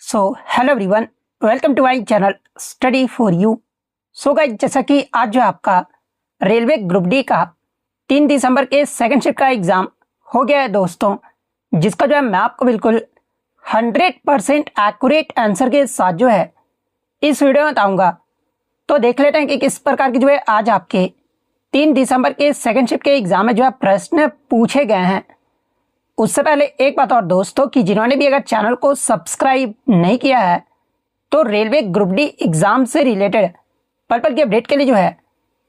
Hello everyone, welcome to my channel study for you. Guys, जैसा कि आज जो आपका रेलवे ग्रुप डी का 3 दिसंबर के सेकंड शिफ्ट का एग्ज़ाम हो गया है दोस्तों, जिसका जो है मैं आपको बिल्कुल 100% एक्यूरेट आंसर के साथ जो है इस वीडियो में बताऊंगा। तो देख लेते हैं कि किस प्रकार की जो है आज आपके 3 दिसंबर के सेकंड शिफ्ट के एग्ज़ाम में जो है प्रश्न पूछे गए हैं। उससे पहले एक बात और दोस्तों, कि जिन्होंने भी अगर चैनल को सब्सक्राइब नहीं किया है तो रेलवे ग्रुप डी एग्ज़ाम से रिलेटेड पल पल की अपडेट के लिए जो है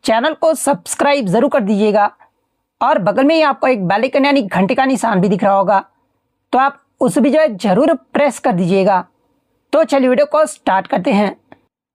चैनल को सब्सक्राइब ज़रूर कर दीजिएगा। और बगल में ही आपको एक बेल आइकन यानी घंटे का निशान भी दिख रहा होगा, तो आप उस भी जो है ज़रूर प्रेस कर दीजिएगा। तो चलिए वीडियो को स्टार्ट करते हैं।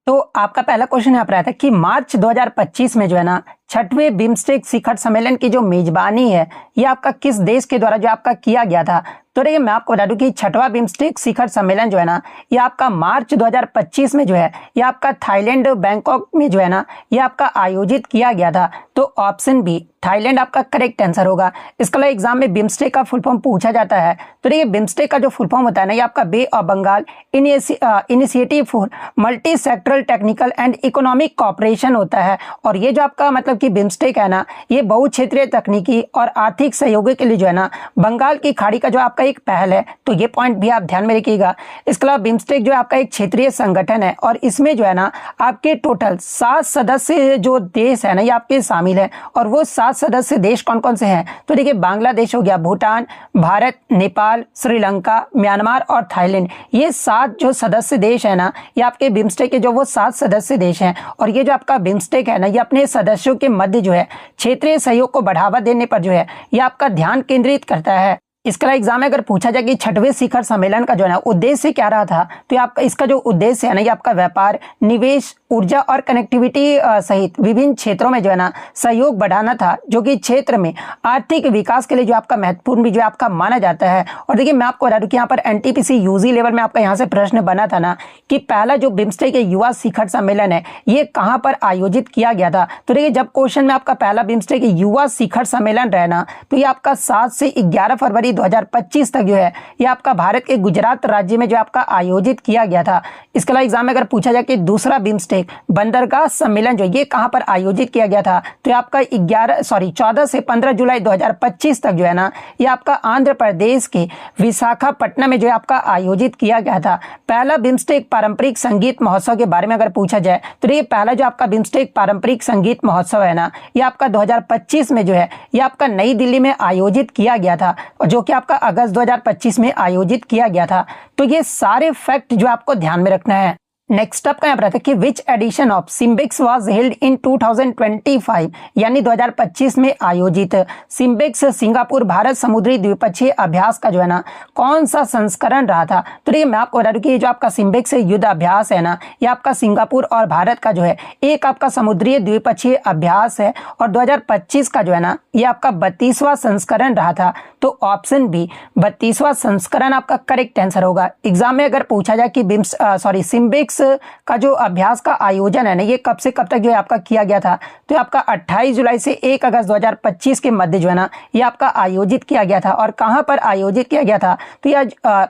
तो आपका पहला क्वेश्चन यहाँ पर आया था कि मार्च 2025 में जो है ना 6वें बिम्स्टेक शिखर सम्मेलन की जो मेजबानी है ये आपका किस देश के द्वारा जो आपका किया गया था। तो देखिए, मैं आपको बता दूं कि 6वां बिम्स्टेक शिखर सम्मेलन जो है ना ये आपका मार्च 2025 में जो है ये आपका थाईलैंड बैंकॉक में जो है ना ये आपका आयोजित किया गया था। तो ऑप्शन बी थाईलैंड आपका करेक्ट आंसर होगा। इसके अलावा एग्जाम में बिम्स्टेक का फुल फॉर्म पूछा जाता है। तो देखिए, बिम्स्टेक का जो फुल फॉर्म होता है ना ये आपका bay of Bengal initiative for multi sectoral technical and economic cooperation होता है। और ये जो आपका मतलब कि बिम्स्टेक है ना ये बहुक्षेत्रीय तकनीकी और आर्थिक सहयोग के लिए जो है ना बंगाल की खाड़ी का जो आपका एक पहल है। तो ये पॉइंट भी आप ध्यान में रखिएगा। इसके अलावा बिम्स्टेक जो है आपका एक क्षेत्रीय संगठन है और इसमें जो है ना आपके टोटल 7 सदस्य जो देश है ना ये आपके शामिल है। और वो 7 सदस्य देश कौन कौन से हैं? तो देखिए, बांग्लादेश हो गया, भूटान, भारत, नेपाल, श्रीलंका, म्यांमार और थाईलैंड। ये 7 जो सदस्य देश है ना ये आपके बिम्स्टेक के जो वो 7 सदस्य देश हैं। और ये जो आपका बिम्स्टेक है ना ये अपने सदस्यों के मध्य जो है क्षेत्रीय सहयोग को बढ़ावा देने पर जो है ये आपका ध्यान केंद्रित करता है। इसका एग्जाम में अगर पूछा जाए कि 6वें शिखर सम्मेलन का जो है ना उद्देश्य क्या रहा था, तो आपका इसका जो उद्देश्य है ना ये आपका व्यापार, निवेश, ऊर्जा और कनेक्टिविटी सहित विभिन्न क्षेत्रों में जो है ना सहयोग बढ़ाना था, जो कि क्षेत्र में आर्थिक विकास के लिए जो आपका महत्वपूर्ण भी जो आपका माना जाता है। और देखिए, मैं आपको बता दूं कि यहाँ पर एनटीपीसी यूजी लेवल में आपका यहाँ से प्रश्न बना था ना कि पहला जो बिम्स्टेक युवा शिखर सम्मेलन है ये कहाँ पर आयोजित किया गया था। तो देखिए, जब क्वेश्चन में आपका पहला बिम्स्टेक युवा शिखर सम्मेलन रहना तो ये आपका 7 से 11 फरवरी 2025 तक जो है ये आपका भारत के गुजरात राज्य में जो आपका आयोजित किया गया था। इसके अलावा एग्जाम में अगर पूछा जाए कि दूसरा बिम्स्टेक बंदरगाह सम्मेलन जो ये कहां पर आयोजित किया गया था, तो ये आपका 14 से 15 जुलाई 2025 तक जो है ना ये आपका आंध्र प्रदेश के विशाखापट्टनम में जो है आपका आयोजित किया गया था। पहला बिम्स्टेक पारंपरिक संगीत महोत्सव के बारे में अगर पूछा जाए तो ये पहला जो आपका बिम्स्टेक पारंपरिक संगीत महोत्सव है ना ये आपका 2025 में जो है ये आपका नई दिल्ली में आयोजित किया गया था, जो कि आपका अगस्त 2025 में आयोजित किया गया था। तो ये सारे फैक्ट जो आपको ध्यान में रखना है। नेक्स्ट अप का यहाँ पर आता है कि which edition of सिम्बिक्स was held in 2025 यानी 2025 में आयोजित सिम्बिक्स सिंगापुर भारत समुद्री द्विपक्षीय अभ्यास का जो है ना कौन सा संस्करण रहा था। तो देखिए, मैं आपको बता दूं कि ये जो आपका सिम्बिक्स युद्ध अभ्यास है ना ये आपका सिंगापुर और भारत का जो है एक आपका समुद्री द्विपक्षीय अभ्यास है और 2025 का जो है ना ये आपका 32वां संस्करण रहा था। तो ऑप्शन बी 32वां संस्करण आपका करेक्ट आंसर होगा। एग्जाम में अगर पूछा जाए कि सिम्बिक्स का जो अभ्यास का आयोजन है ना ये कब से कब तक जो है आपका किया गया था, तो आपका 28 जुलाई से 1 अगस्त 2025 के मध्य जो है ना ये आपका आयोजित किया गया था। और कहां पर आयोजित किया गया था, तो यह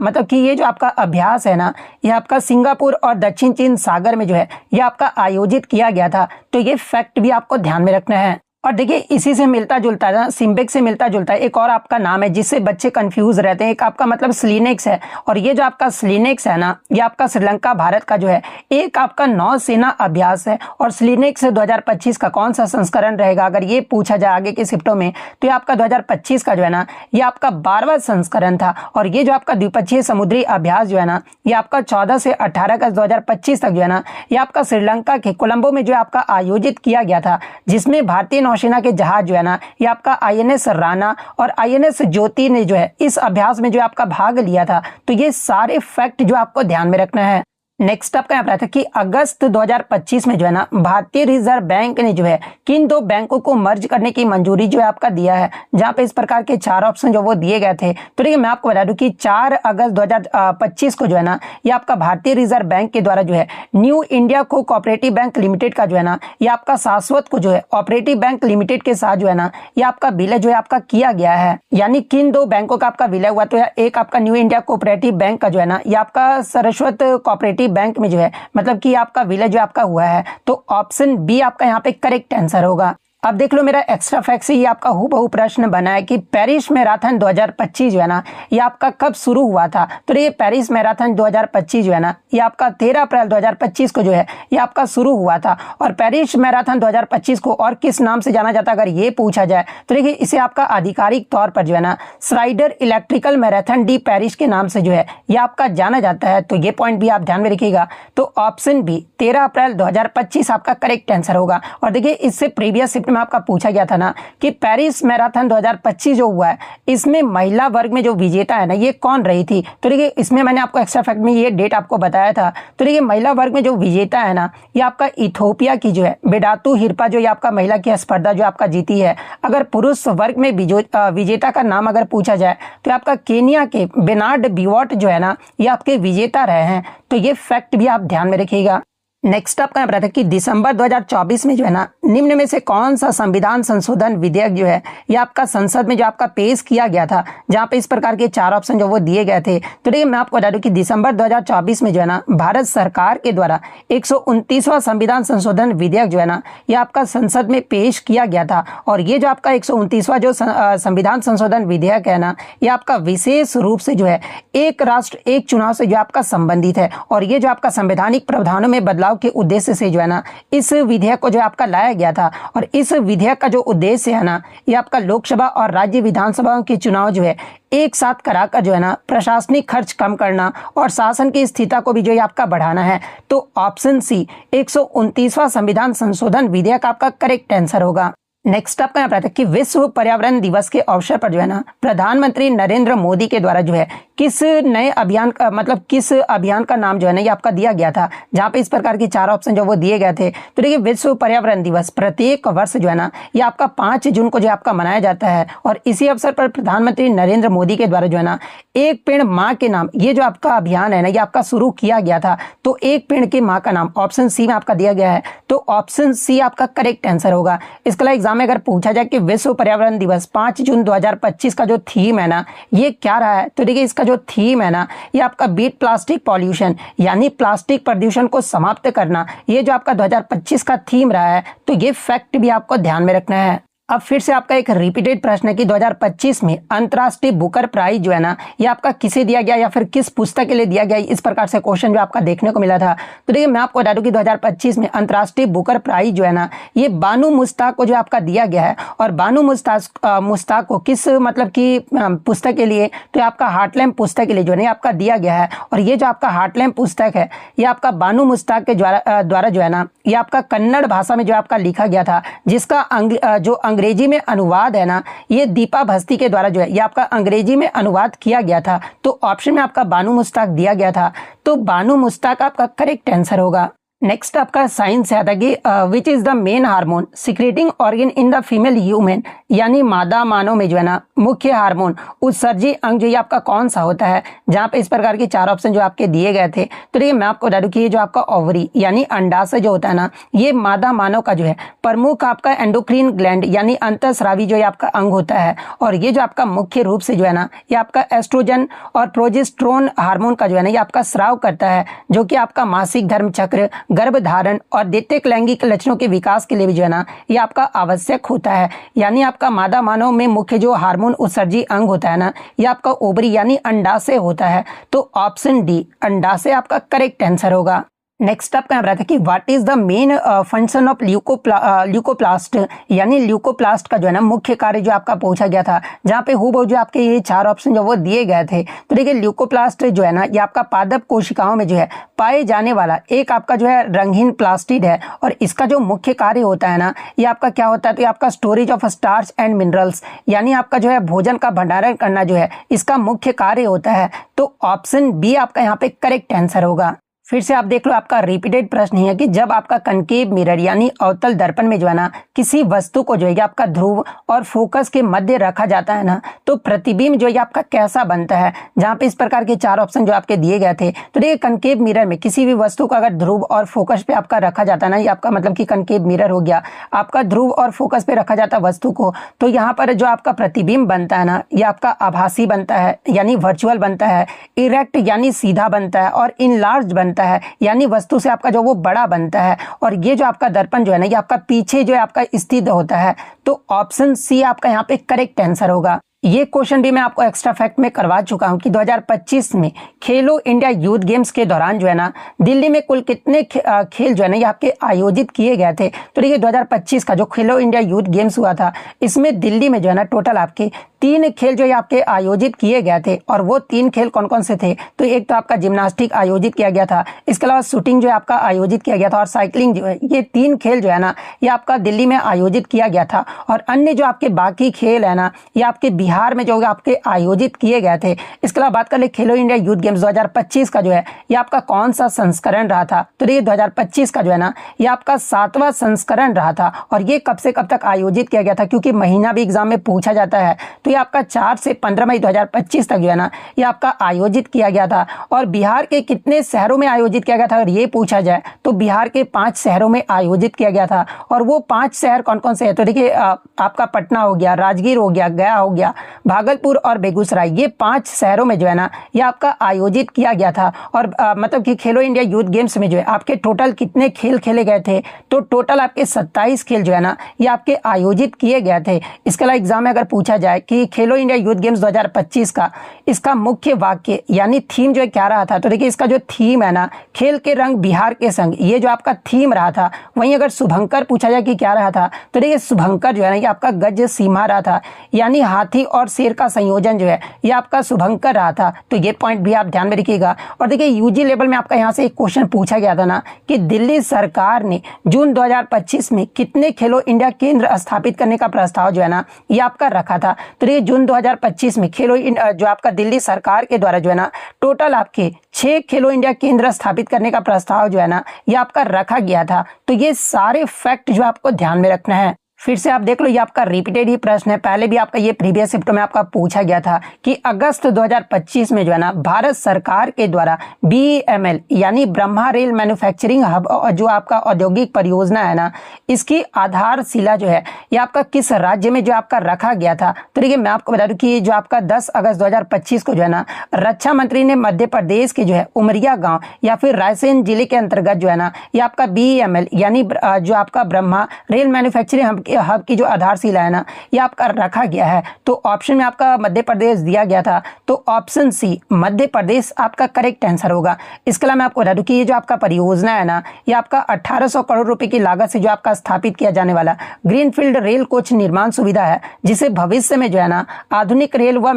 मतलब कि ये जो आपका अभ्यास है ना ये आपका सिंगापुर और दक्षिण चीन सागर में जो है ये आपका आयोजित किया गया था। तो ये फैक्ट भी आपको ध्यान में रखना है। और देखिए, इसी से मिलता जुलता है ना, सिम्बिक्स से मिलता जुलता है एक और आपका नाम है जिससे बच्चे कंफ्यूज रहते हैं। एक आपका मतलब स्लिनेक्स है और ये जो आपका स्लिनेक्स है ना ये आपका श्रीलंका भारत का जो है एक आपका नौसेना अभ्यास है। और स्लिनेक्स 2025 का कौन सा संस्करण रहेगा अगर ये पूछा जाए आगे के शिफ्टों में, तो ये आपका 2025 का जो है ना ये आपका 12वां संस्करण था। और ये जो आपका द्विपक्षीय समुद्री अभ्यास जो है ना ये आपका 14 से 18 अगस्त 2025 तक जो है ना ये आपका श्रीलंका के कोलंबो में जो आपका आयोजित किया गया था, जिसमें भारतीय नौसेना के जहाज जो है ना ये आपका आईएनएस राणा और आईएनएस ज्योति ने जो है इस अभ्यास में जो आपका भाग लिया था। तो ये सारे फैक्ट जो आपको ध्यान में रखना है। नेक्स्ट आपका यहाँ पर आता है कि अगस्त 2025 में जो है ना भारतीय रिजर्व बैंक ने जो है किन दो बैंकों को मर्ज करने की मंजूरी जो है आपका दिया है, जहां पे इस प्रकार के 4 ऑप्शन जो वो दिए गए थे। तो देखिए मैं आपको बता दूं कि 4 अगस्त 2025 को जो है ना ये आपका भारतीय रिजर्व बैंक के द्वारा जो है न्यू इंडिया को कोऑपरेटिव बैंक लिमिटेड का जो है ना ये आपका शाश्वत को जो है ऑपरेटिव बैंक लिमिटेड के साथ जो है ना ये आपका विलय जो है आपका किया गया है। यानी किन दो बैंकों का आपका विलय हुआ, तो एक आपका न्यू इंडिया कोऑपरेटिव बैंक का जो है ना ये आपका सरस्वत कोऑपरेटिव बैंक में जो है मतलब कि आपका विलय जो आपका हुआ है। तो ऑप्शन बी आपका यहाँ पे करेक्ट आंसर होगा। अब देख लो मेरा एक्स्ट्रा फैक्ट से ये आपका हूबहू प्रश्न बना है कि पेरिस मैराथन 2025 जो है ना ये आपका कब शुरू हुआ था। तो ये पेरिस मैराथन 2025 जो है ना ये आपका 13 अप्रैल 2025 को जो है ये आपका शुरू हुआ था। और पेरिस मैराथन 2025 को और किस नाम से जाना जाता है अगर ये पूछा जाए तो देखिए इसे आपका आधिकारिक तौर पर जो है ना श्राइडर इलेक्ट्रिकल मैराथन डी पेरिस के नाम से जो है ये आपका जाना जाता है। तो ये पॉइंट भी आप ध्यान में रखिएगा। तो ऑप्शन बी 13 अप्रैल 2025 आपका करेक्ट आंसर होगा। और देखिए इससे प्रीवियस में आपका पूछा गया था ना कि पेरिस मैराथन 2025 जो हुआ है इसमें महिला वर्ग में जो विजेता है ना ये कौन रही थी। तो देखिए इसमें मैंने आपको एक्स्ट्रा फैक्ट में ये डेट आपको बताया था। तो देखिए महिला वर्ग में जो विजेता है ना ये आपका इथोपिया की जो है बेडातू हिरपा जो ये आपका महिला की स्पर्धा जो आपका जीती है। अगर पुरुष वर्ग में विजेता का नाम अगर पूछा जाए तो आपका केनिया के बेनार्ड बिवॉट जो है ना ये आपके विजेता रहे हैं। तो ये फैक्ट भी आप ध्यान में रखिएगा। नेक्स्ट आपका यहाँ पर कि दिसंबर 2024 में जो है ना निम्न में से कौन सा संविधान संशोधन विधेयक जो है ये आपका संसद में जो आपका पेश किया गया था, जहां पे इस प्रकार के 4 ऑप्शन जो वो दिए गए थे। तो देखिए मैं आपको बता दूं कि दिसंबर 2024 में जो है ना भारत सरकार के द्वारा 129वां संविधान संशोधन विधेयक जो है ना ये आपका संसद में पेश किया गया था। और ये जो आपका 129वां जो संविधान संशोधन विधेयक है ना ये आपका विशेष रूप से जो है एक राष्ट्र एक चुनाव से जो आपका संबंधित है। और ये जो आपका संवैधानिक प्रावधानों में बदलाव के उद्देश्य से जो है ना इस विधेयक को जो आपका लाया गया था। और इस विधेयक का जो उद्देश्य है ना ये आपका लोकसभा और राज्य विधानसभाओं के चुनाव जो है एक साथ कराकर जो है ना प्रशासनिक खर्च कम करना और शासन की स्थिरता को भी जो है आपका बढ़ाना है। तो ऑप्शन सी 129वां संविधान संशोधन विधेयक आपका करेक्ट आंसर होगा। नेक्स्ट आपका यहाँ पर कि विश्व पर्यावरण दिवस के अवसर पर जो है ना प्रधानमंत्री नरेंद्र मोदी के द्वारा जो है किस नए अभियान का मतलब किस अभियान का नाम जो है ना ये आपका दिया गया था, जहां पे इस प्रकार के 4 ऑप्शन जो वो दिए गए थे। तो देखिए विश्व पर्यावरण दिवस प्रत्येक वर्ष जो है ना ये आपका 5 जून को जो आपका मनाया जाता है। और इसी अवसर पर प्रधानमंत्री नरेंद्र मोदी के द्वारा जो है ना एक पेड़ माँ के नाम ये जो आपका अभियान है ना ये आपका शुरू किया गया था। तो एक पेड़ की माँ का नाम ऑप्शन सी में आपका दिया गया है। तो ऑप्शन सी आपका करेक्ट आंसर होगा। इसके अलावा एग्जाम में अगर पूछा जाए कि विश्व पर्यावरण दिवस 5 जून 2025 का जो थीम है ना ये क्या रहा है, तो देखिए इसका जो थीम है ना ये आपका बीट प्लास्टिक पॉल्यूशन यानी प्लास्टिक प्रदूषण को समाप्त करना, ये जो आपका 2025 का थीम रहा है। तो ये फैक्ट भी आपको ध्यान में रखना है। अब फिर से आपका एक रिपीटेड प्रश्न है कि 2025 में अंतर्राष्ट्रीय बुकर प्राइज जो है ना ये आपका किसे दिया गया या फिर किस पुस्तक के लिए दिया गया, इस प्रकार से क्वेश्चन जो आपका देखने को मिला था। तो देखिए मैं आपको बता दूं कि 2025 में अंतर्राष्ट्रीय बुकर प्राइज जो है ना ये बानू मुश्ताक को जो आपका दिया गया है। और बानू मुश्ताक को किस मतलब की पुस्तक के लिए, तो आपका हार्टलैम्प पुस्तक के लिए जो है आपका दिया गया है। और ये जो आपका हार्टलैम्प पुस्तक है ये आपका बानू मुश्ताक के द्वारा जो है ना ये आपका कन्नड़ भाषा में जो आपका लिखा गया था, जिसका जो अंग्रेजी में अनुवाद है ना ये दीपा भस्ती के द्वारा जो है ये आपका अंग्रेजी में अनुवाद किया गया था। तो ऑप्शन में आपका बानू मुश्ताक दिया गया था। तो बानू मुश्ताक आपका करेक्ट आंसर होगा। नेक्स्ट आपका साइंस से आता है कि which is the main hormone secreting organ in the female human, यानी मादा मानव में जो है ना मुख्य हार्मोन उत्सर्जी अंग जो ये आपका कौन सा होता है, जहां पे इस प्रकार के 4 ऑप्शन जो आपके दिए गए थे। तो देखिए मैं आपको बता दूं कि ये जो आपका ओवरी यानी अंडाशय जो होता है ना ये मादा मानव का जो है प्रमुख आपका एंडोक्रीन ग्लैंड यानी अंतःस्रावी जो है आपका अंग होता है। और ये जो आपका मुख्य रूप से जो है ना ये आपका एस्ट्रोजन और प्रोजेस्टेरोन हार्मोन का जो है ना ये आपका स्राव करता है, जो कि आपका मासिक धर्म चक्र, गर्भधारण और द्वितीयक लैंगिक लक्षणों के विकास के लिए भी जो है ना ये आपका आवश्यक होता है। यानी आपका मादा मानव में मुख्य जो हार्मोन उत्सर्जी अंग होता है ना ये आपका ओवरी यानी अंडाशय होता है। तो ऑप्शन डी अंडाशय आपका करेक्ट आंसर होगा। नेक्स्ट आपका यहाँ रहता है कि what is the main function of leucoplast, यानी ल्यूकोप्लास्ट का जो है ना मुख्य कार्य जो आपका पूछा गया था, जहाँ पे हूबहू जो आपके ये 4 ऑप्शन जो वो दिए गए थे। तो देखिए ल्यूकोप्लास्ट जो है ना ये आपका पादप कोशिकाओं में जो है पाए जाने वाला एक आपका जो है रंगहीन प्लास्टिड है। और इसका जो मुख्य कार्य होता है ना ये आपका क्या होता है, तो ये आपका storage of starch and minerals यानी आपका जो है भोजन का भंडारण करना जो है इसका मुख्य कार्य होता है। तो ऑप्शन बी आपका यहाँ पे करेक्ट आंसर होगा। फिर से आप देख लो, आपका रिपीटेड प्रश्न है कि जब आपका कनकेव मिरर यानी अवतल दर्पण में जो है ना किसी वस्तु को जो है आपका ध्रुव और फोकस के मध्य रखा जाता है ना, तो प्रतिबिंब जो है आपका कैसा बनता है। जहां पे इस प्रकार के 4 ऑप्शन जो आपके दिए गए थे, तो देखिए कनकेव मिरर में किसी भी वस्तु को अगर ध्रुव और फोकस पे आपका रखा जाता है ना, ये आपका मतलब कि कनकेव मिरर हो गया, आपका ध्रुव और फोकस पे रखा जाता है वस्तु को, तो यहाँ पर जो आपका प्रतिबिंब बनता है ना, ये आपका आभासी बनता है यानी वर्चुअल बनता है, इरेक्ट यानी सीधा बनता है, और इनलार्ज बनता है यानी वस्तु से आपका जो वो बड़ा बनता है। और ये जो आपका दर्पण जो है ना, ये आपका पीछे जो है आपका स्थित होता है। तो ऑप्शन सी आपका यहाँ पे करेक्ट आंसर होगा। ये क्वेश्चन भी मैं आपको एक्स्ट्रा फैक्ट में करवा चुका हूं कि 2025 में खेलो इंडिया यूथ गेम्स के दौरान जो है ना दिल्ली में कुल कितने खेल जो है ना ये आपके आयोजित किए गए थे। तो देखिए 2025 का जो खेलो इंडिया यूथ गेम्स हुआ था, इसमें दिल्ली में जो है ना टोटल आपके 3 खेल जो है आपके आयोजित किए गए थे। और वो 3 खेल कौन कौन से थे, तो एक तो आपका जिम्नास्टिक आयोजित किया गया था, इसके अलावा शूटिंग जो है आपका आयोजित किया गया था, और साइकिलिंग जो है, ये 3 खेल जो है ना ये आपका दिल्ली में आयोजित किया गया था। और अन्य जो आपके बाकी खेल है ना ये आपके बिहार में जो आपके आयोजित किए गए थे। इसके अलावा बात कर ले खेलो इंडिया यूथ गेम्स 2025 का जो है ये आपका कौन सा संस्करण रहा था, तो ये 2025 का जो है ना ये आपका 7वां संस्करण रहा था। और ये कब से कब तक आयोजित किया गया था, क्योंकि महीना भी एग्जाम में पूछा जाता है, तो ये आपका 4 से 15 मई 2025 तक जो है ना ये आपका आयोजित किया गया था। और बिहार के कितने शहरों में आयोजित किया गया था अगर ये पूछा जाए, तो बिहार के 5 शहरों में आयोजित किया गया था। और वो 5 शहर कौन कौन से हैं, तो देखिए आपका पटना हो गया, राजगीर हो गया, गया हो गया, भागलपुर और बेगूसराय, ये 5 शहरों में जो है ना ये आपका आयोजित किया गया था। और मतलब कि खेलो इंडिया यूथ गेम्स में जो है आपके टोटल कितने खेल खेले गए थे, तो टोटल आपके 27 खेल जो है ना ये आपके आयोजित किए गए थे। इसके अलावा एग्जाम में अगर पूछा जाए कि खेलो इंडिया यूथ गेम्स 2025 का इसका मुख्य वाक्य यानी थीम जो है क्या रहा था, तो देखिए इसका जो थीम है ना खेल के रंग बिहार के संग, ये जो आपका थीम रहा था। वहीं अगर शुभंकर पूछा जाए कि क्या रहा था, तो देखिए शुभंकर जो है ना ये आपका गज सीमा रहा था, यानी हाथी और शेर का संयोजन जो है ये आपका शुभंकर रहा था। तो ये पॉइंट भी आप ध्यान में रखिएगा। और देखिए यूजी लेवल में आपका यहाँ से एक क्वेश्चन पूछा गया था ना कि दिल्ली सरकार ने जून 2025 में कितने खेलो इंडिया केंद्र स्थापित करने का प्रस्ताव जो है ना ये आपका रखा था। तो ये जून 2025 में खेलो जो आपका दिल्ली सरकार के द्वारा जो है ना टोटल आपके 6 खेलो इंडिया केंद्र स्थापित करने का प्रस्ताव जो है ना ये आपका रखा गया था। तो ये सारे फैक्ट जो आपको ध्यान में रखना है। फिर से आप देख लो, ये आपका रिपीटेड ही प्रश्न है, पहले भी आपका ये प्रीवियस शिफ्ट में आपका पूछा गया था कि अगस्त 2025 में जो है ना भारत सरकार के द्वारा BEML यानी ब्रह्मा रेल मैन्युफैक्चरिंग हब जो आपका औद्योगिक परियोजना है ना, इसकी आधारशिला जो है ये आपका किस राज्य में जो आपका रखा गया था। तो देखिए मैं आपको बता दूं कि जो आपका 10 अगस्त 2025 को जो है ना रक्षा मंत्री ने मध्य प्रदेश के जो है उमरिया गाँव या फिर रायसेन जिले के अंतर्गत जो है ना ये आपका BEML यानी जो आपका ब्रह्मा रेल मैन्युफैक्चरिंग हब की जो आधारशिला है ना ये आपका रखा गया है। तो ऑप्शन में आपका मध्य प्रदेश दिया गया था, तो ऑप्शन सी मध्य प्रदेश आपका करेक्ट आंसर होगा। इसके अलावा मैं आपको बता दूं कि ये जो आपका परियोजना है ना ये आपका 1800 करोड़ रुपए की लागत से जो आपका स्थापित किया जाने वाला ग्रीनफील्ड रेल कोच निर्माण सुविधा है, जिसे भविष्य में जो है ना आधुनिक रेल व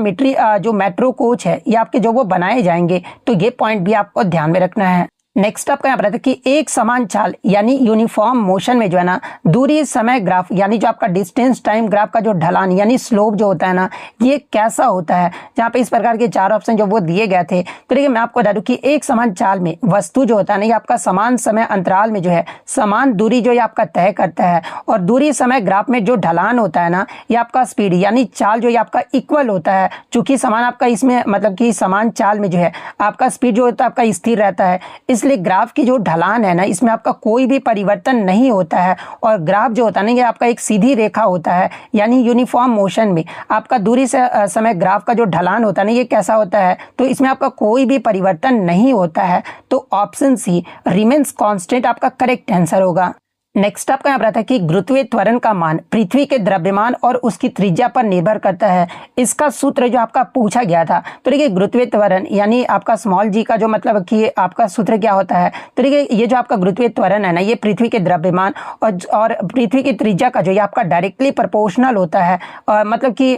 जो मेट्रो कोच है ये आपके जो वो बनाए जाएंगे। तो ये पॉइंट भी आपको ध्यान में रखना है। नेक्स्ट आपका यहाँ पर कि एक समान चाल यानी यूनिफॉर्म मोशन में जो है ना दूरी समय ग्राफ यानी जो आपका डिस्टेंस टाइम ग्राफ का जो ढलान यानी स्लोप जो होता है ना ये कैसा होता है। जहाँ पे इस प्रकार के 4 ऑप्शन जो वो दिए गए थे, तो देखिए मैं आपको बता दूं कि एक समान चाल में वस्तु जो होता है ना ये आपका समान समय अंतराल में जो है समान दूरी जो ये आपका तय करता है। और दूरी समय ग्राफ में जो ढलान होता है ना ये आपका स्पीड यानी चाल जो ये आपका इक्वल होता है। चूंकि समान आपका इसमें मतलब कि समान चाल में जो है आपका स्पीड जो होता है आपका स्थिर रहता है, इसलिए ग्राफ की जो ढलान है ना इसमें आपका कोई भी परिवर्तन नहीं होता है। और ग्राफ जो होता है ना ये आपका एक सीधी रेखा होता है, यानी यूनिफॉर्म मोशन में आपका दूरी से समय ग्राफ का जो ढलान होता है ना ये कैसा होता है, तो इसमें आपका कोई भी परिवर्तन नहीं होता है। तो ऑप्शन सी रिमेन्स कांस्टेंट आपका करेक्ट आंसर होगा। नेक्स्ट आपका यहाँ पर आता है कि गुरुत्वीय त्वरण का मान पृथ्वी के द्रव्यमान और उसकी त्रिज्या पर निर्भर करता है। इसका सूत्र जो आपका पूछा गया था, तो देखिए गुरुत्वीय त्वरण यानी आपका स्मॉल g का जो मतलब कि आपका सूत्र क्या होता है, तो देखिए ये जो आपका गुरुत्वीय त्वरण है ना ये पृथ्वी के द्रव्यमान और पृथ्वी की त्रिज्या का जो ये आपका डायरेक्टली प्रोपोर्शनल होता है। और मतलब कि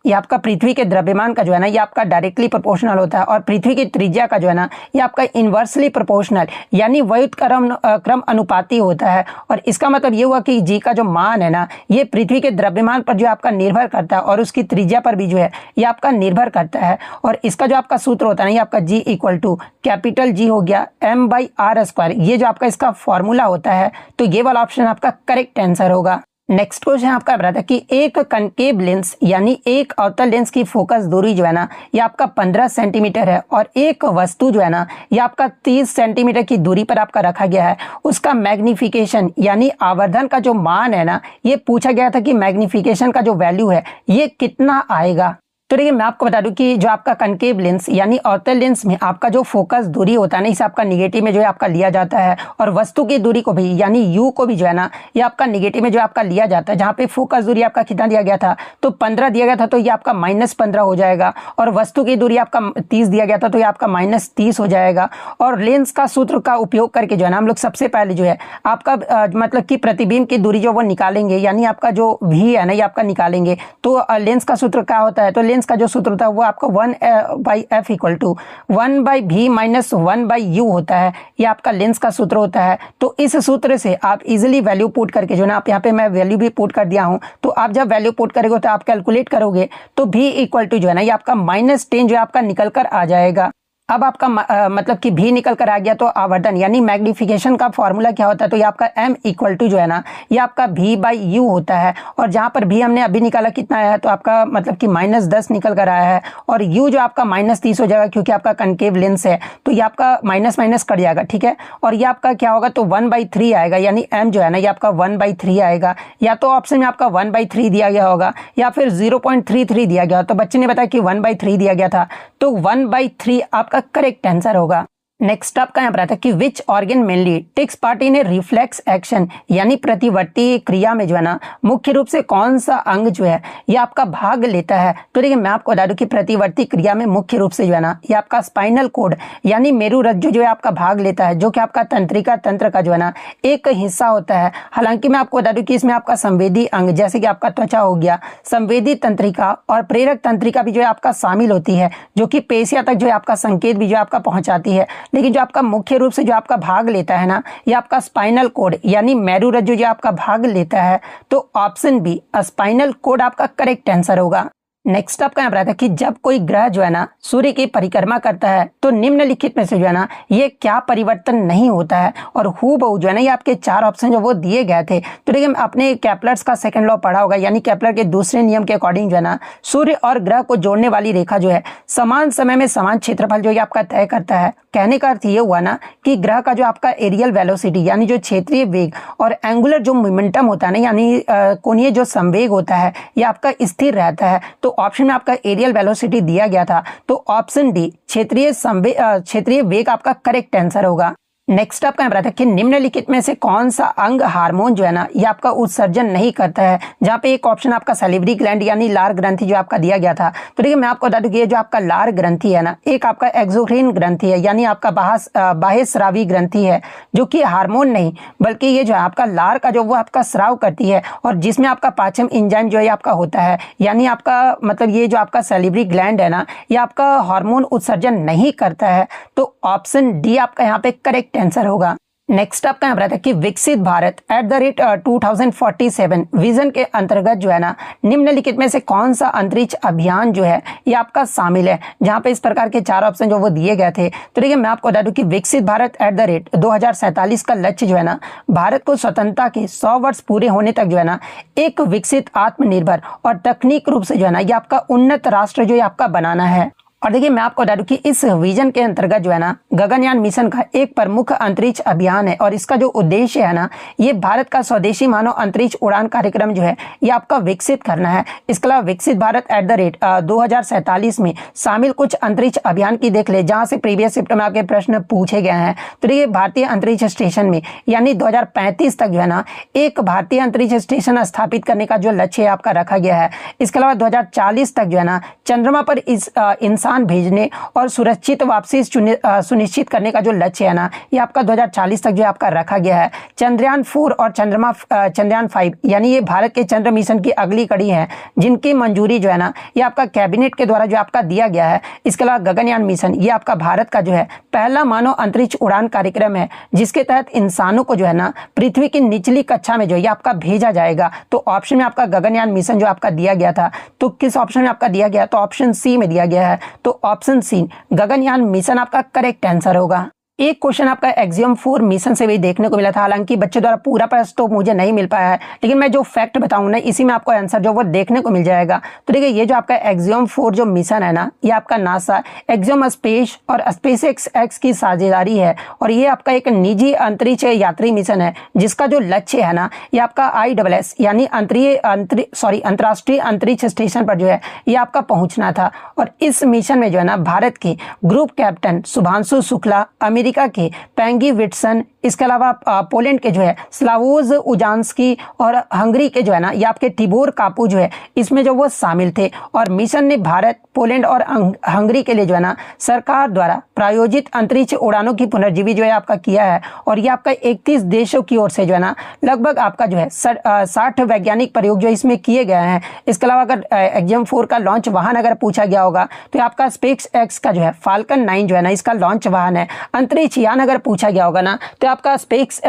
ये आपका पृथ्वी के द्रव्यमान का जो है ना ये आपका डायरेक्टली प्रोपोर्शनल होता है, और पृथ्वी की त्रिज्या का जो है ना ये आपका इनवर्सली प्रोपोर्शनल यानी क्रम अनुपाती होता है। और इसका मतलब ये हुआ कि जी का जो मान है ना ये पृथ्वी के द्रव्यमान पर जो आपका निर्भर करता है और उसकी त्रिज्या पर भी जो है ये आपका निर्भर करता है। और इसका जो आपका सूत्र होता है ना ये आपका जी इक्वल टू कैपिटल जी हो गया m/r², ये जो आपका इसका फॉर्मूला होता है। तो ये वाला ऑप्शन आपका करेक्ट आंसर होगा। नेक्स्ट क्वेश्चन आपका बता था कि एक कनकेव लेंस यानी एक अवतल लेंस की फोकस दूरी जो है ना ये आपका 15 सेंटीमीटर है, और एक वस्तु जो है ना ये आपका 30 सेंटीमीटर की दूरी पर आपका रखा गया है। उसका मैग्निफिकेशन यानी आवर्धन का जो मान है ना ये पूछा गया था कि मैग्निफिकेशन का जो वैल्यू है ये कितना आएगा। तो देखिए मैं आपको बता दूं कि जो आपका कनकेव लेंस यानी अवतल लेंस में आपका जो फोकस दूरी होता है ना इसे आपका निगेटिव में जो है आपका लिया जाता है, और वस्तु की दूरी को भी यानी यू को भी जो है ना ये आपका निगेटिव में जो आपका लिया जाता है। जहाँ पे फोकस दूरी आपका कितना दिया गया था तो 15 दिया गया था, तो ये आपका -15 हो जाएगा, और वस्तु की दूरी आपका 30 दिया गया था तो ये आपका -30 हो जाएगा। और लेंस का सूत्र का उपयोग करके जो है ना हम लोग सबसे पहले जो है आपका मतलब कि प्रतिबिंब की दूरी जो वो निकालेंगे, यानी आपका जो भी है ना ये आपका निकालेंगे। तो लेंस का सूत्र क्या होता है, तो लेंस का जो सूत्र होता है वो आपका 1/f equal to 1/v minus 1/u होता है। ये आपका लेंस का सूत्र होता है। तो इस सूत्र से आप इजीली वैल्यू पुट करके जो ना आप यहाँ पे मैं वैल्यू भी पुट कर दिया हूँ, तो आप जब वैल्यू पुट करोगे तो आप कैलकुलेट करोगे तो v इक्वल टू जो है ना ये आपका -10 जो है आपका निकल कर आ जाएगा। अब आपका मतलब कि भी निकल कर आ गया, तो आवर्धन यानी मैग्निफिकेशन का फॉर्मूला क्या होता है, तो ये आपका m इक्वल टू जो है ना ये आपका v/u होता है। और जहाँ पर भी हमने अभी निकाला कितना आया है तो आपका मतलब कि -10 निकल कर आया है, और u जो आपका -30 हो जाएगा क्योंकि आपका कनकेव लेंस है, तो ये आपका माइनस कट जाएगा, ठीक है। और ये आपका क्या होगा तो 1/3 आएगा, यानी m जो है ना ये आपका 1/3 आएगा। या तो ऑप्शन में आपका 1/3 दिया गया होगा या फिर 0.33 दिया गया, तो बच्चे ने बताया कि 1/3 दिया गया था, तो 1/3 आपका करेक्ट आंसर होगा। नेक्स्ट आपका यहाँ पर आता है कि which organ mainly takes part in a reflex action यानी प्रतिवर्ती क्रिया में जो है ना मुख्य रूप से कौन सा अंग जो है ये आपका भाग लेता है। तो देखिए मैं आपको बता दूं कि प्रतिवर्ती क्रिया में मुख्य रूप से जो है ना ये आपका स्पाइनल कोड यानी मेरुरज्जु जो है आपका भाग लेता है, जो कि आपका तंत्रिका तंत्र का जो है ना एक हिस्सा होता है। हालांकि मैं आपको बता दूं कि इसमें आपका संवेदी अंग जैसे कि आपका त्वचा हो गया, संवेदी तंत्रिका और प्रेरक तंत्रिका भी जो है आपका शामिल होती है, जो कि पेशियां तक जो है आपका संकेत भी जो है आपका पहुंचाती है। लेकिन जो आपका मुख्य रूप से जो आपका भाग लेता है ना ये आपका स्पाइनल कोड यानी मेरुरज्जु जो आपका भाग लेता है। तो ऑप्शन बी स्पाइनल कोड आपका करेक्ट आंसर होगा। नेक्स्ट आपका यहाँ पर आता है कि जब कोई ग्रह जो है ना सूर्य की परिक्रमा करता है तो निम्नलिखित में से जो है ना ये क्या परिवर्तन नहीं होता है। और हूबहू जो है ना ये आपके 4 ऑप्शन जो वो दिए गए थे। तो देखिए आपने केपलर्स का सेकंड लॉ पढ़ा होगा, यानी केपलर के दूसरे नियम के अकॉर्डिंग जो है ना सूर्य और ग्रह को जोड़ने वाली रेखा जो है समान समय में समान क्षेत्रफल जो है आपका तय करता है। कहने का अर्थ ये हुआ ना कि ग्रह का जो आपका एरियल वेलोसिटी यानी जो क्षेत्रीय वेग और एंगुलर जो मोमेंटम होता है ना यानी कोणीय जो संवेग होता है ये आपका स्थिर रहता है। तो ऑप्शन में आपका एरियल वेलोसिटी दिया गया था, तो ऑप्शन डी क्षेत्रीय वेग आपका करेक्ट आंसर होगा। नेक्स्ट आपका यहाँ पर आता है कि निम्नलिखित में से कौन सा अंग हार्मोन जो है ना ये आपका उत्सर्जन नहीं करता है। जहाँ पे एक ऑप्शन आपका सैलिवरी ग्लैंड यानी लार ग्रंथि जो आपका दिया गया था। तो देखिए मैं आपको बता दूं कि ये जो आपका लार ग्रंथि है ना एक आपका एक्सोक्राइन ग्रंथि है, यानी आपका बाह्य स्रावी ग्रंथि है, जो कि हार्मोन नहीं बल्कि ये जो है आपका लार का जो वो आपका स्राव करती है, और जिसमें आपका पाचन एंजाइम जो है आपका होता है। यानी आपका मतलब ये जो आपका सैलिवरी ग्लैंड है ना ये आपका हार्मोन उत्सर्जन नहीं करता है। तो ऑप्शन डी आपका यहाँ पे करेक्ट आंसर होगा। नेक्स्ट आपका यहाँ पर कि विकसित भारत @2047 विजन के अंतर्गत जो है ना निम्नलिखित में से कौन सा अंतरिक्ष अभियान जो है ये आपका शामिल है। जहाँ पे इस प्रकार के 4 ऑप्शन जो वो दिए गए थे। तो देखिए मैं आपको बता दूं कि विकसित भारत @2047 का लक्ष्य जो है ना भारत को स्वतंत्रता के 100 वर्ष पूरे होने तक जो है ना एक विकसित आत्मनिर्भर और तकनीक रूप से जो है ना ये आपका उन्नत राष्ट्र जो है आपका बनाना है। और देखिए मैं आपको बता दूं कि इस विजन के अंतर्गत जो है ना गगनयान मिशन का एक प्रमुख अंतरिक्ष अभियान है, और इसका जो उद्देश्य है ना ये भारत का स्वदेशी मानव अंतरिक्ष उड़ान कार्यक्रम जो है ये आपका विकसित करना है। इसके अलावा विकसित भारत @2047 में शामिल कुछ अंतरिक्ष अभियान की देख ले, जहां से प्रीवियस शिफ्ट में आपके प्रश्न पूछे गए हैं। तो देखिए भारतीय अंतरिक्ष स्टेशन में यानी 2035 तक जो है ना एक भारतीय अंतरिक्ष स्टेशन स्थापित करने का जो लक्ष्य आपका रखा गया है। इसके अलावा 2040 तक जो है ना चंद्रमा पर इस इंसान इंसान भेजने और सुरक्षित वापसी सुनिश्चित करने का जो लक्ष्य है ना, ये आपका 2040 तक जो आपका रखा गया है। चंद्रयान 4 और चंद्रयान 5 यानी ये भारत के चंद्र मिशन की अगली कड़ी है, जिनकी मंजूरी जो है ना, ये आपका कैबिनेट के द्वारा जो आपका दिया गया है। इसके अलावा गगनयान मिशन, ये आपका भारत का जो है पहला मानव अंतरिक्ष उड़ान कार्यक्रम है, जिसके तहत इंसानों को जो है ना पृथ्वी की निचली कक्षा में जो है आपका भेजा जाएगा। तो ऑप्शन में आपका गगनयान मिशन जो आपका दिया गया था, तो किस ऑप्शन में आपका दिया गया, तो ऑप्शन सी में दिया गया है। तो ऑप्शन सी गगनयान मिशन आपका करेक्ट आंसर होगा। एक क्वेश्चन आपका एक्सियम 4 मिशन से भी देखने को मिला था, हालांकि बच्चे द्वारा पूरा प्रश्न तो मुझे नहीं मिल पाया है, लेकिन मैं जो फैक्ट बताऊं ना, इसी में आपको आंसर जो वो देखने को मिल जाएगा। तो देखिए, ये जो आपका एक्सियम 4 जो मिशन है ना, ये आपका नासा एक्सियम स्पेस और स्पेस एक्स की साझेदारी है, और ये आपका एक निजी अंतरिक्ष यात्री मिशन है, जिसका जो लक्ष्य है ना, ये आपका ISS यानी अंतर्राष्ट्रीय अंतरिक्ष स्टेशन पर जो है ये आपका पहुंचना था। और इस मिशन में जो है ना भारत के group captain Shubhanshu Shukla, America के पैंगी विट्सन, इसके अलावा पोलैंड के जो है स्लावोज उजांस्की और हंगरी के जो है ना ये आपके टिबोर कापू जो है इसमें जो वो शामिल थे। और मिशन ने भारत, पोलैंड और हंगरी के लिए जो है ना सरकार द्वारा प्रायोजित अंतरिक्ष उड़ानों की पुनर्जीवी जो है आपका किया है। और ये आपका 31 देशों की ओर से जो है ना लगभग आपका जो है 60 वैज्ञानिक प्रयोग जो इसमें किए गए हैं। इसके अलावा अगर एक्सियम 4 का लॉन्च वाहन अगर पूछा गया होगा, तो आपका स्पेस एक्स का जो है फाल्कन 9 जो है ना इसका लॉन्च वाहन है। अंतरिक्ष यान अगर पूछा गया होगा ना, तो आपका स्पेस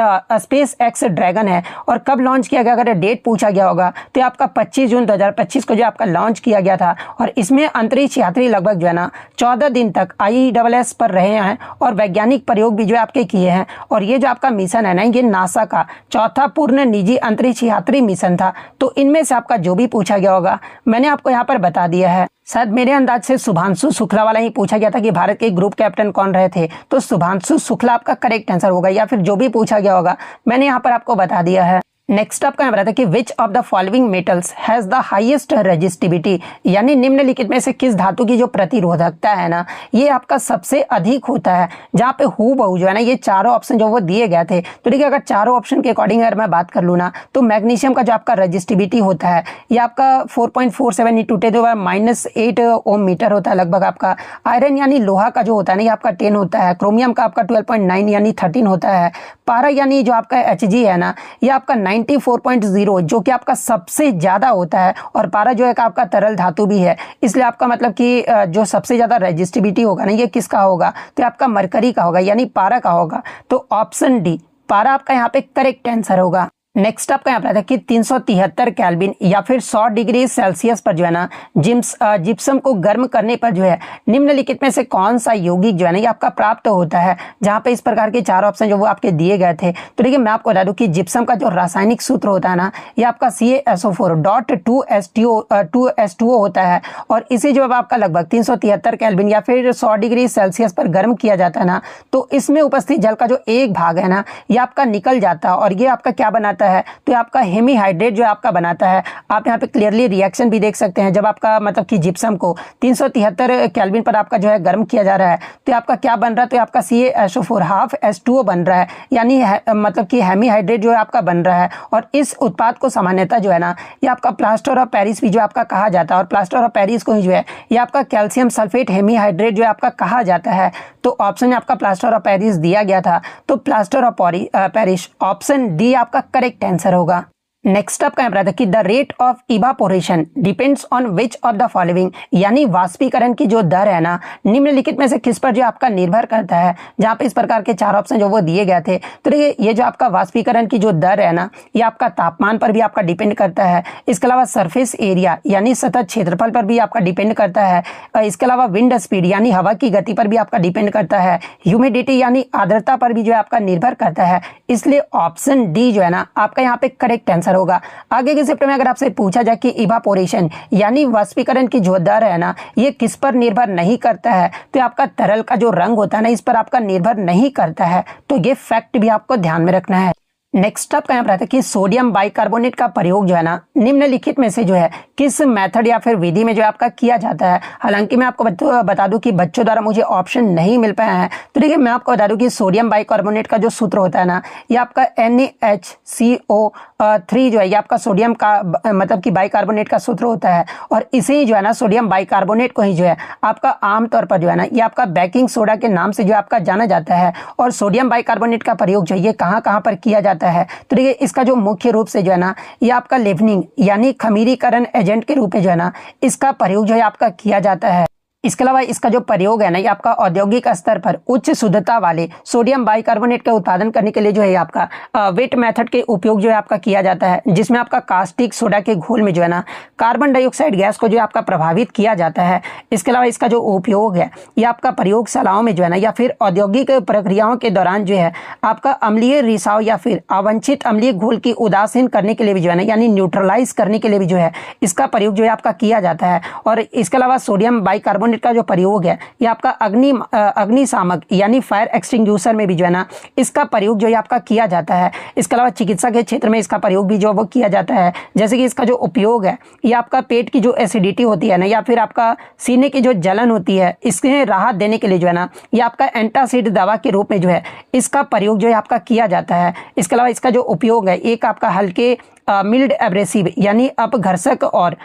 एक्स ड्रैगन है। और कब लॉन्च किया गया, अगर डेट पूछा गया होगा, तो आपका 25 जून 2025 को जो आपका लॉन्च किया गया था। और इसमें अंतरिक्ष यात्री लगभग जो है ना 14 दिन तक ISS पर रहे हैं और वैज्ञानिक प्रयोग भी जो आपके किए हैं। और ये जो आपका मिशन है ना, ये नासा का चौथा पूर्ण निजी अंतरिक्ष यात्री मिशन था। तो इनमें से आपका जो भी पूछा गया होगा मैंने आपको यहाँ पर बता दिया है। शायद मेरे अंदाज से शुभांशु शुक्ला वाला ही पूछा गया था कि भारत के ग्रुप कैप्टन कौन रहे थे, तो शुभांशु शुक्ला आपका करेक्ट आंसर होगा, या फिर जो भी पूछा गया होगा मैंने यहाँ पर आपको बता दिया है। नेक्स्ट आपका यहाँ बताया कि which of the following metals has the highest resistivity, यानी निम्नलिखित में से किस धातु की जो प्रतिरोधकता है ना ये आपका सबसे अधिक होता है। जहाँ पे हूबहू जो है ना ये चारों ऑप्शन जो वो दिए गए थे, तो देखिए अगर चारों ऑप्शन के अकॉर्डिंग अगर मैं बात कर लूँ ना, तो मैग्नीशियम का जो आपका रेजिस्टिविटी होता है ये आपका 4.47 इंटू 10⁻⁸ ओम मीटर होता है लगभग आपका। आयरन यानी लोहा का जो होता है ना ये आपका 10 होता है। क्रोमियम का आपका 12.9 यानी 13 होता है। पारा यानी जो आपका Hg है ना ये आपका 94.0 जो कि आपका सबसे ज्यादा होता है। और पारा जो है आपका तरल धातु भी है, इसलिए आपका मतलब कि जो सबसे ज्यादा रेजिस्टिविटी होगा ना ये किसका होगा, तो आपका मरकरी का होगा यानी पारा का होगा। तो ऑप्शन डी पारा आपका यहाँ पे करेक्ट आंसर होगा। नेक्स्ट आपका यहाँ पर आता है कि 373 केल्विन या फिर 100 डिग्री सेल्सियस पर जो है ना जिप्सम को गर्म करने पर जो है निम्नलिखित में से कौन सा यौगिक जो है ना ये आपका प्राप्त होता है। जहाँ पे इस प्रकार के चार ऑप्शन जो वो आपके दिए गए थे। तो देखिए मैं आपको बता दूं कि जिप्सम का जो रासायनिक सूत्र होता है ना ये आपका CaSO4.2H2O होता है। और इसे जो आपका लगभग 373 केल्विन या फिर 100 डिग्री सेल्सियस पर गर्म किया जाता है ना, तो इसमें उपस्थित जल का जो एक भाग है ना ये आपका निकल जाता है और ये आपका क्या बनाता है, तो आपका हेमीहाइड्रेट जो आपका बनाता है। आप यहाँ पे क्लियरली रिएक्शन भी देख सकते हैं। जब आपका मतलब कि जिप्सम को 373 केल्विन पर आपका जो है गर्म किया जा रहा है, तो आपका क्या बन रहा है, तो आपका CaSO4 हाफ H2O बन रहा है, यानी मतलब कि हेमीहाइड्रेट जो है आपका बन रहा है। और इस उत्पाद को सामान्यतः जो है ना ये आपका प्लास्टर ऑफ पेरिस भी जो आपका कहा जाता है। और प्लास्टर ऑफ पेरिस को ही जो है ये आपका कैल्शियम सल्फेट हेमीहाइड्रेट जो है आपका कहा जाता है। तो ऑप्शन में आपका प्लास्टर ऑफ पेरिस दिया गया था, तो plaster of Paris option D आपका करेक्ट आंसर होगा। नेक्स्ट आपका यहाँ पर आता है कि the rate of evaporation depends on which of the following, यानी वाष्पीकरण की जो दर है ना निम्नलिखित में से किस पर जो आपका निर्भर करता है। जहाँ पे इस प्रकार के चार ऑप्शन जो वो दिए गए थे। तो देखिए ये जो आपका वाष्पीकरण की जो दर है ना ये आपका तापमान पर भी आपका डिपेंड करता है। इसके अलावा सरफेस एरिया यानी सतह क्षेत्रफल पर भी आपका डिपेंड करता है। इसके अलावा विंड स्पीड यानी हवा की गति पर भी आपका डिपेंड करता है। ह्यूमिडिटी यानी आर्द्रता पर भी जो है आपका निर्भर करता है। इसलिए ऑप्शन डी जो है ना आपका यहाँ पे करेक्ट आंसर होगा। आगे के चैप्टर में अगर आपसे पूछा जाए कि इवापोरेशन यानी वाष्पीकरण की जो दर है ना ये किस पर निर्भर नहीं करता है, तो आपका तरल का जो रंग होता है ना इस पर आपका निर्भर नहीं करता है। तो ये फैक्ट भी आपको ध्यान में रखना है। नेक्स्ट आपका यहाँ पर आता है कि सोडियम बाइकार्बोनेट का प्रयोग जो है ना निम्नलिखित में से जो है किस मेथड या फिर विधि में जो आपका किया जाता है। हालांकि मैं आपको बता दूं कि बच्चों द्वारा मुझे ऑप्शन नहीं मिल पाया है, तो देखिए मैं आपको बता दूं कि सोडियम बाइकार्बोनेट का जो सूत्र होता है ना, ये आपका NaHCO3 जो है ये आपका सोडियम का मतलब कि बाइकार्बोनेट का सूत्र होता है। और इसे ही जो है ना सोडियम बाइकार्बोनेट को ही जो है आपका आमतौर पर जो है ना ये आपका बेकिंग सोडा के नाम से जो आपका जाना जाता है। और सोडियम बाइकार्बोनेट का प्रयोग जो है ये कहाँ कहाँ पर किया जाता है, तो देखिए इसका जो मुख्य रूप से जो है ना ये आपका लेवनिंग यानी खमीरीकरण एजेंट के रूप में जो है ना इसका प्रयोग जो है आपका किया जाता है। इसके अलावा इसका जो प्रयोग है ना ये आपका औद्योगिक स्तर पर उच्च शुद्धता वाले सोडियम बाइकार्बोनेट का उत्पादन करने के लिए जो है आपका वेट मेथड के उपयोग जो है आपका किया जाता है, जिसमें आपका कास्टिक सोडा के घोल में जो है ना कार्बन डाइऑक्साइड गैस को जो है आपका प्रभावित किया जाता है। इसके अलावा इसका जो उपयोग है ये आपका प्रयोगशालाओं में जो है ना या फिर औद्योगिक प्रक्रियाओं के दौरान जो है आपका अम्लीय रिसाव या फिर अवांछित अम्लीय घोल की उदासीन करने के लिए भी जो है ना यानी न्यूट्रलाइज करने के लिए भी जो है इसका प्रयोग जो है आपका किया जाता है। और इसके अलावा सोडियम बाइकार्बोनेट का जो प्रयोग है ये आपका अग्निशामक यानी फायर एक्सटिंग्विशर में भी जो है ना इसका प्रयोग जो है आपका किया जाता है। इसके अलावा चिकित्सा के क्षेत्र में इसका प्रयोग भी जो वो किया जाता है, जैसे कि इसका जो उपयोग है ये आपका पेट की जो एसिडिटी होती है ना या फिर आपका सीने की जो जलन होती है इसमें राहत देने के लिए जो है ना ये आपका एंटासिड दवा के रूप में जो है इसका प्रयोग जो है आपका किया जाता है। इसके अलावा इसका जो उपयोग है एक आपका हल्के मिल्ड एब्रेसिव यानी अपघर्षक और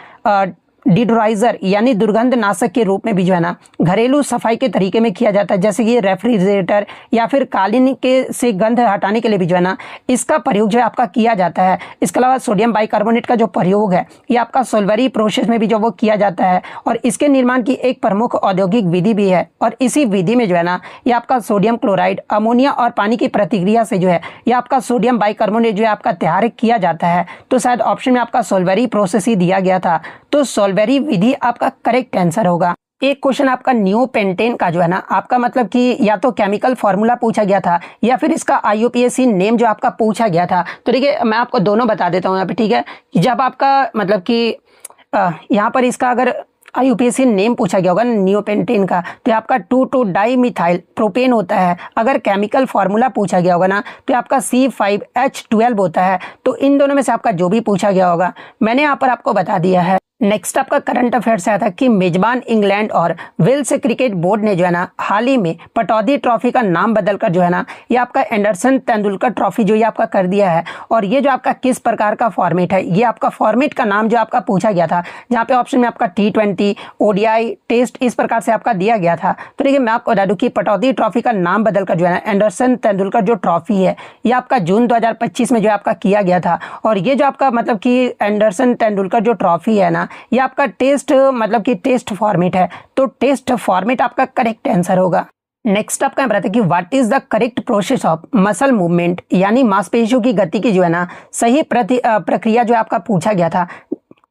डिडोराइजर यानी दुर्गंध नाशक के रूप में भी जो है ना घरेलू सफाई के तरीके में किया जाता है, जैसे कि रेफ्रिजरेटर या फिर कालीन के से गंध हटाने के लिए भी जो है ना इसका प्रयोग जो है आपका किया जाता है। इसके अलावा सोडियम बाइकार्बोनेट का जो प्रयोग है ये आपका सोल्वरी प्रोसेस में भी जो वो किया जाता है और इसके निर्माण की एक प्रमुख औद्योगिक विधि भी है। और इसी विधि में जो है ना ये आपका सोडियम क्लोराइड अमोनिया और पानी की प्रतिक्रिया से जो है ये आपका सोडियम बाइकार्बोनेट जो है आपका तैयार किया जाता है। तो शायद ऑप्शन में आपका सोल्वरी प्रोसेस ही दिया गया था, तो सोल्वरी विधि आपका करेक्ट आंसर होगा। एक क्वेश्चन आपका नियोपेंटेन का जो है ना आपका मतलब कि या तो केमिकल फॉर्मूला पूछा गया था या फिर इसका IUPAC नेम जो आपका पूछा गया था। तो देखिए मैं आपको दोनों बता देता हूँ यहाँ पे, ठीक है। जब आपका मतलब कि यहाँ पर इसका अगर IUPAC नेम पूछा गया होगा नियोपेंटेन का तो आपका 2,2-डाइमिथाइल प्रोपेन होता है। अगर केमिकल फार्मूला पूछा गया होगा ना तो आपका C5H12 होता है। तो इन दोनों में से आपका जो भी पूछा गया होगा मैंने यहाँ पर आपको बता दिया है। नेक्स्ट आपका करंट अफेयर से आया था कि मेजबान इंग्लैंड और वेल्स क्रिकेट बोर्ड ने जो है ना हाल ही में पटौदी ट्रॉफी का नाम बदलकर जो है ना ये आपका एंडरसन तेंदुलकर ट्रॉफी जो ये आपका कर दिया है। और ये जो आपका किस प्रकार का फॉर्मेट है, ये आपका फॉर्मेट का नाम जो आपका पूछा गया था, जहाँ पे ऑप्शन में आपका T20 ODI टेस्ट इस प्रकार से आपका दिया गया था। तो देखिए मैं आपको बता दूं कि पटौदी ट्रॉफी का नाम बदलकर जो है ना एंडरसन तेंदुलकर जो ट्रॉफी है ये आपका जून 2025 में जो आपका किया गया था। और ये जो आपका मतलब कि एंडरसन तेंदुलकर जो ट्रॉफी है ना ये आपका टेस्ट मतलब कि टेस्ट फॉर्मेट है, तो टेस्ट फॉर्मेट आपका करेक्ट आंसर होगा। नेक्स्ट आपका बताते हैं कि what is the correct process of muscle movement यानी मांसपेशियों की गति की जो है ना सही प्रक्रिया जो आपका पूछा गया था,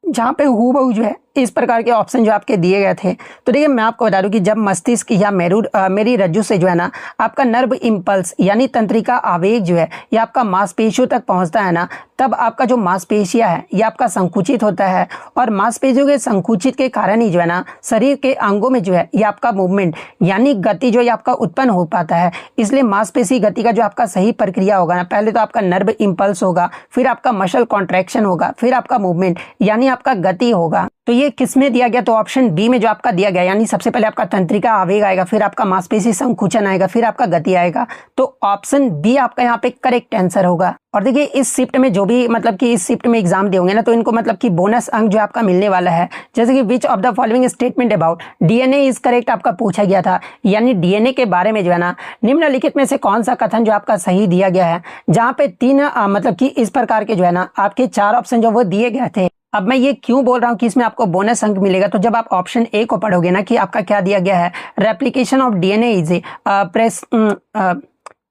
जहाँ पे हूबहू जो है इस प्रकार के ऑप्शन जो आपके दिए गए थे। तो देखिए मैं आपको बता दूं कि जब मस्तिष्क या मेरी रज्जु से जो है ना आपका नर्व इंपल्स यानी तंत्रिका आवेग जो है ये आपका मांसपेशियों तक पहुंचता है ना, तब आपका जो मांसपेशियां है ये आपका संकुचित होता है। और मांसपेशियों के संकुचित के कारण ही जो है ना शरीर के अंगों में जो है ये आपका मूवमेंट यानी गति जो है आपका उत्पन्न हो पाता है। इसलिए मांसपेशी गति का जो आपका सही प्रक्रिया होगा ना, पहले तो आपका नर्व इंपल्स होगा, फिर आपका मसल कॉन्ट्रैक्शन होगा, फिर आपका मूवमेंट यानी आपका गति होगा। तो ये किसमें दिया गया, तो ऑप्शन बी में जो आपका दिया गया, यानी सबसे पहले आपका तंत्रिका आवेग आएगा, फिर आपका मांसपेशी संकुचन आएगा, फिर आपका गति आएगा। तो ऑप्शन बी आपका यहाँ पे करेक्ट आंसर होगा। और देखिए इस शिफ्ट में जो भी मतलब कि इस शिफ्ट में एग्जाम देंगे ना, तो इनको मतलब कि बोनस अंक जो आपका मिलने वाला है। जैसे कि which of the following statement about DNA is correct आपका पूछा गया था, यानी डीएनए के बारे में जो है ना निम्नलिखित में से कौन सा कथन जो आपका सही दिया गया है, जहाँ पे तीन मतलब कि इस प्रकार के जो है ना आपके चार ऑप्शन जो वो दिए गए थे। अब मैं ये क्यों बोल रहा हूँ कि इसमें आपको बोनस अंक मिलेगा, तो जब आप ऑप्शन ए को पढ़ोगे ना कि आपका क्या दिया गया है, replication of DNA is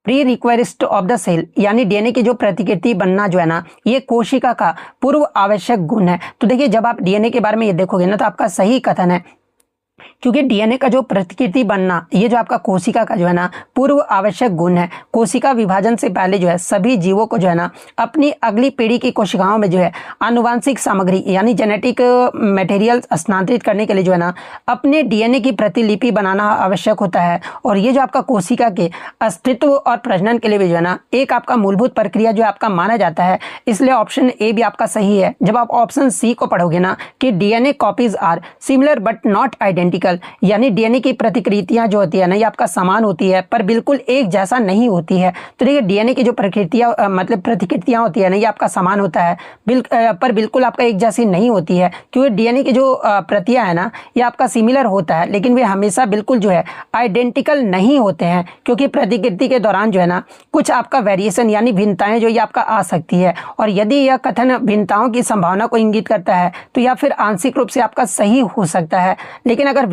prerequisite of the cell, यानी डीएनए की जो प्रतिकृति बनना जो है ना ये कोशिका का पूर्व आवश्यक गुण है। तो देखिए जब आप डीएनए के बारे में ये देखोगे ना, तो आपका सही कथन है क्योंकि डीएनए का जो प्रतिकृति बनना, ये जो आपका कोशिका का जो है ना पूर्व आवश्यक गुण है। कोशिका विभाजन से पहले जो है सभी जीवों को जो है ना अपनी अगली पीढ़ी की कोशिकाओं में जो है आनुवांशिक सामग्री यानी जेनेटिक मटेरियल स्थानांतरित करने के लिए जो है ना अपने डीएनए की प्रतिलिपि बनाना आवश्यक होता है। और ये जो आपका कोशिका के अस्तित्व और प्रजनन के लिए भी जो है ना एक आपका मूलभूत प्रक्रिया जो आपका माना जाता है। इसलिए ऑप्शन ए भी आपका सही है। जब आप ऑप्शन सी को पढ़ोगे ना कि DNA copies are similar but not identical, यानी डीएनए की प्रतिकृतियां जो होती है ना ये आपका समान होती है पर बिल्कुल एक जैसा नहीं होती है। तो देखिए डीएनए की जो प्रकृतियां मतलब प्रतिकृतियां होती है ना ये आपका समान होता है पर बिल्कुल आपका एक जैसी नहीं होती है, क्योंकि डीएनए की जो प्रतियां है ना ये आपका सिमिलर होता है लेकिन वे हमेशा बिल्कुल जो है आइडेंटिकल नहीं होते हैं, क्योंकि प्रतिकृति के दौरान जो है ना कुछ आपका वेरिएशन यानी भिन्नताएं जो ये आपका आ सकती है। और यदि यह कथन भिन्नताओं की संभावना को इंगित करता है तो या फिर आंशिक रूप से आपका सही हो सकता है। लेकिन अगर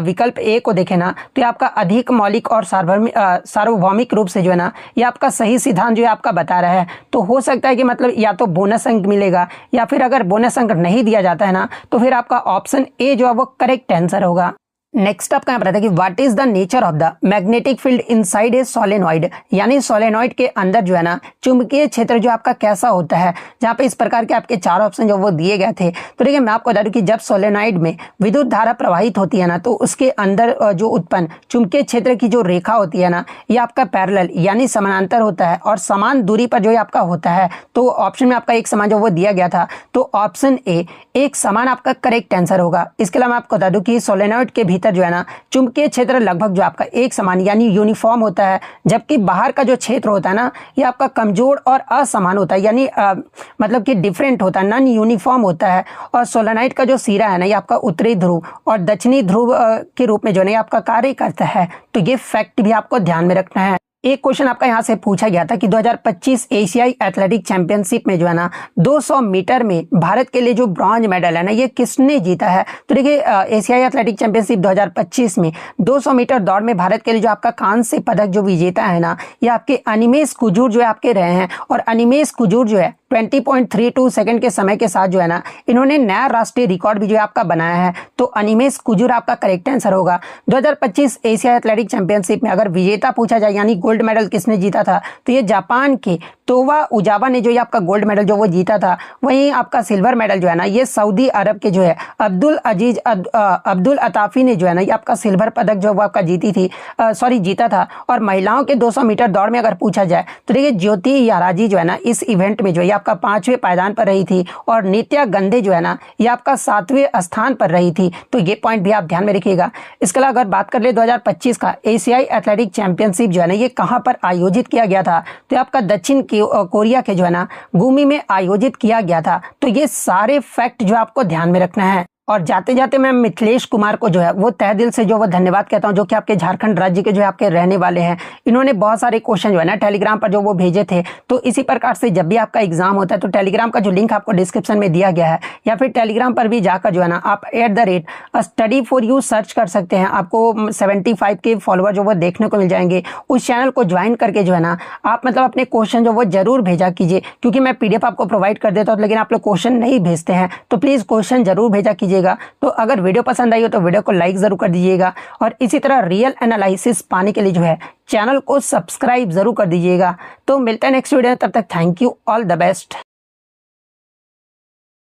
विकल्प ए को देखें ना तो ये आपका अधिक मौलिक और सार्वभौमिक रूप से जो है ना ये आपका सही सिद्धांत जो है आपका बता रहा है। तो हो सकता है कि मतलब या तो बोनस अंक मिलेगा या फिर अगर बोनस अंक नहीं दिया जाता है ना तो फिर आपका ऑप्शन ए जो है वो करेक्ट आंसर होगा। नेक्स्ट आपका यहाँ पर था कि what is the nature of the magnetic field inside a solenoid, यानी सोलेनॉइड के अंदर जो है ना चुंबकीय क्षेत्र जो आपका कैसा होता है। जहाँ पे इस प्रकार के आपके 4 ऑप्शन जो वो दिए गए थे। तो देखिए मैं आपको बता दूं कि जब सोलेनॉइड में विद्युत धारा प्रवाहित होती है ना तो उसके अंदर जो उत्पन्न चुंबकीय क्षेत्र की जो रेखा होती है ना ये आपका पैरेलल यानी समानांतर होता है और समान दूरी पर जो आपका होता है। तो ऑप्शन में आपका एक समान जो वो दिया गया था, तो ऑप्शन ए एक समान आपका करेक्ट आंसर होगा। इसके अलावा मैं आपको बता दूं कि सोलेनॉइड के भीतर जो है ना चुंबकीय क्षेत्र लगभग जो आपका एक समान यानी यूनिफॉर्म होता है, जबकि बाहर का जो क्षेत्र होता है ना ये आपका कमजोर और असमान होता है यानी मतलब कि डिफरेंट होता है, नॉन यूनिफॉर्म होता है। और सोलेनॉइड का जो सिरा है ना ये आपका उत्तरी ध्रुव और दक्षिणी ध्रुव के रूप में जो है ना ये आपका कार्य करता है। तो ये फैक्ट भी आपको ध्यान में रखना है। एक क्वेश्चन आपका यहाँ से पूछा गया था कि 2025 एशियाई एथलेटिक चैंपियनशिप में जो है ना 200 मीटर में भारत के लिए जो ब्रॉन्ज मेडल है ना ये किसने जीता है। तो देखिए एशियाई एथलेटिक चैंपियनशिप 2025 में 200 मीटर दौड़ में भारत के लिए जो आपका कांस्य पदक जो विजेता है ना ये आपके अनिमेश कुजूर जो है आपके रहे हैं। और अनिमेश कुजूर जो है 20.32 सेकंड के समय के साथ जो है ना इन्होंने नया राष्ट्रीय रिकॉर्ड भी जो है आपका बनाया है। तो अनिमेश कुजूर आपका करेक्ट आंसर होगा। 2025 एशिया एथलेटिक चैंपियनशिप में अगर विजेता पूछा जाए यानी गोल्ड मेडल किसने जीता था तो ये जापान के तोवा उजावा ने जो ये आपका गोल्ड मेडल जो वो जीता था। वहीं आपका सिल्वर मेडल जो है ना ये सऊदी अरब के जो है अब्दुल अताफी ने जो है ना ये आपका सिल्वर पदक जो वो आपका जीता था। और महिलाओं के 200 मीटर दौड़ में अगर पूछा जाए तो देखिए ज्योति याराजी जो है ना इस इवेंट में जो है आपका 5वें पायदान पर रही थी और नित्या गंधे जो है ना ये आपका 7वें स्थान पर रही थी। तो ये पॉइंट भी आप ध्यान में रखिएगा। इसके अलावा अगर बात कर ले 2025 का एशियाई एथलेटिक चैंपियनशिप जो है ना ये कहां पर आयोजित किया गया था, तो आपका दक्षिण कोरिया के जो है ना गुमी में आयोजित किया गया था। तो ये सारे फैक्ट जो आपको ध्यान में रखना है। और जाते जाते मैं मिथिलेश कुमार को जो है वो तहे दिल से जो वो धन्यवाद कहता हूं, जो कि आपके झारखंड राज्य के जो है आपके रहने वाले हैं। इन्होंने बहुत सारे क्वेश्चन जो है ना टेलीग्राम पर जो वो भेजे थे। तो इसी प्रकार से जब भी आपका एग्जाम होता है तो टेलीग्राम का जो लिंक आपको डिस्क्रिप्शन में दिया गया है या फिर टेलीग्राम पर भी जाकर जो है ना आप @study4u सर्च कर सकते हैं। आपको 75 के फॉलोअर जो वो देखने को मिल जाएंगे। उस चैनल को ज्वाइन करके जो है ना आप मतलब अपने क्वेश्चन जो वो जरूर भेजा कीजिए, क्योंकि मैं PDF आपको प्रोवाइड कर देता हूँ लेकिन आप लोग क्वेश्चन नहीं भेजते हैं। तो प्लीज क्वेश्चन जरूर भेजा कीजिए। तो अगर वीडियो पसंद आई हो तो वीडियो को लाइक जरूर कर दीजिएगा और इसी तरह रियल एनालिसिस पाने के लिए जो है चैनल को सब्सक्राइब जरूर कर दीजिएगा। तो मिलते हैं नेक्स्ट वीडियो में, तब तक thank you, all the best.